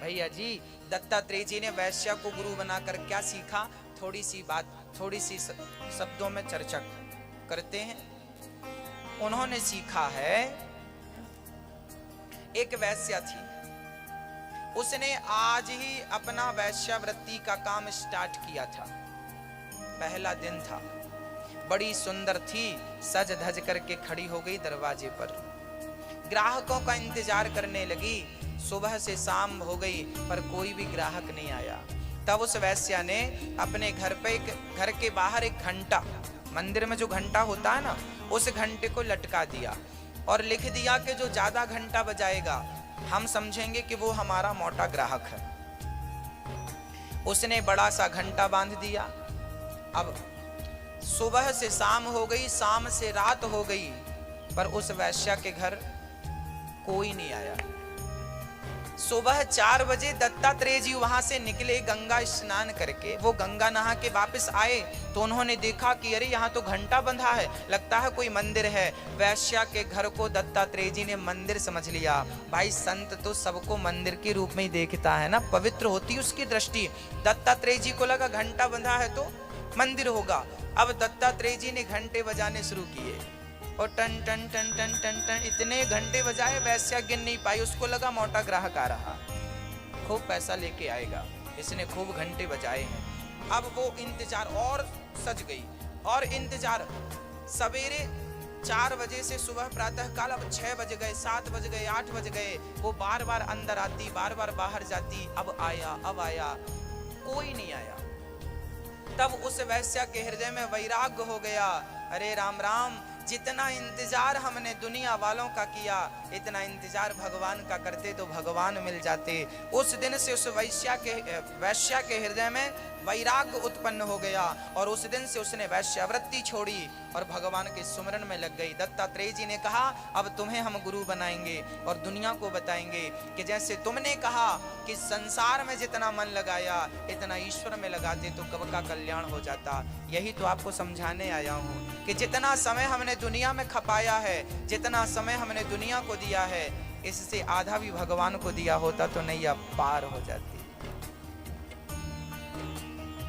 भैया जी दत्तात्रेय जी ने वैश्या को गुरु बनाकर क्या सीखा, थोड़ी सी बात, थोड़ी सी शब्दों में चर्चा करते हैं। उन्होंने सीखा है, एक वैश्या थी, उसने आज ही अपना वैश्यावृत्ति का काम स्टार्ट किया था। पहला दिन था, बड़ी सुंदर थी, सज धज करके खड़ी हो गई दरवाजे पर, ग्राहकों का इंतजार करने लगी। सुबह से शाम हो गई पर कोई भी ग्राहक नहीं आया। तब उस वैश्या ने अपने घर पे, घर के बाहर एक घंटा, मंदिर में जो घंटा होता है ना, उस घंटे को लटका दिया और लिख दिया कि जो ज्यादा घंटा बजाएगा हम समझेंगे कि वो हमारा मोटा ग्राहक है। उसने बड़ा सा घंटा बांध दिया। अब सुबह से शाम हो गई, शाम से रात हो गई, पर उस वैश्या के घर कोई नहीं आया। सुबह 4 बजे दत्तात्रेय जी वहां से निकले गंगा स्नान करके। वो गंगा नहा के वापस आए तो उन्होंने देखा कि अरे यहाँ तो घंटा बंधा है, लगता है कोई मंदिर है। वैश्या के घर को दत्तात्रेय जी ने मंदिर समझ लिया। भाई संत तो सबको मंदिर के रूप में ही देखता है ना, पवित्र होती उसकी दृष्टि। दत्तात्रेय जी को लगा घंटा बंधा है तो मंदिर होगा। अब दत्तात्रेय जी ने घंटे बजाने शुरू किए और टन टन टन टन टन टन इतने घंटे बजाए, वैश्या गिन नहीं पाई। उसको लगा मोटा ग्राहक आ रहा, खूब पैसा लेके आएगा, इसने खूब घंटे बजाए हैं। अब वो इंतजार और सज गई और इंतजार। सवेरे 4 बजे से सुबह प्रातः काल, अब 6 बज गए, 7 बज गए, 8 बज गए। वो बार बार अंदर आती, बार बार बाहर जाती। अब आया, अब आया, कोई नहीं आया। तब उस वैश्या के हृदय में वैराग्य हो गया। अरे राम राम, जितना इंतजार हमने दुनिया वालों का किया, इतना इंतजार भगवान का करते तो भगवान मिल जाते। उस दिन से उस वैश्या के हृदय में वैराग्य उत्पन्न हो गया और उस दिन से उसने वैश्यावृत्ति छोड़ी और भगवान के सुमरन में लग गई। दत्तात्रेय जी ने कहा अब तुम्हें हम गुरु बनाएंगे और दुनिया को बताएंगे कि जैसे तुमने कहा कि संसार में जितना मन लगाया इतना ईश्वर में लगाते तो कब का कल्याण हो जाता। यही तो आपको समझाने आया हूँ कि जितना समय हमने दुनिया में खपाया है, जितना समय हमने दुनिया को दिया है, इससे आधा भी भगवान को दिया होता तो नैया पार हो जाती।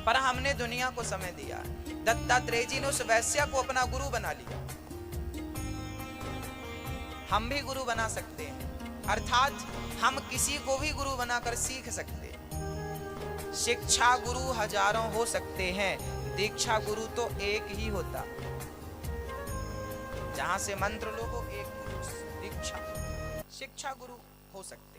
पर हमने दुनिया को समय दिया। दत्तात्रेय जी ने उस वैश्या को अपना गुरु बना लिया। हम भी गुरु बना सकते हैं, अर्थात हम किसी को भी गुरु बनाकर सीख सकते हैं। शिक्षा गुरु हजारों हो सकते हैं, दीक्षा गुरु तो एक ही होता। जहां से मंत्र लो वो एक गुरु, दीक्षा, शिक्षा गुरु हो सकते।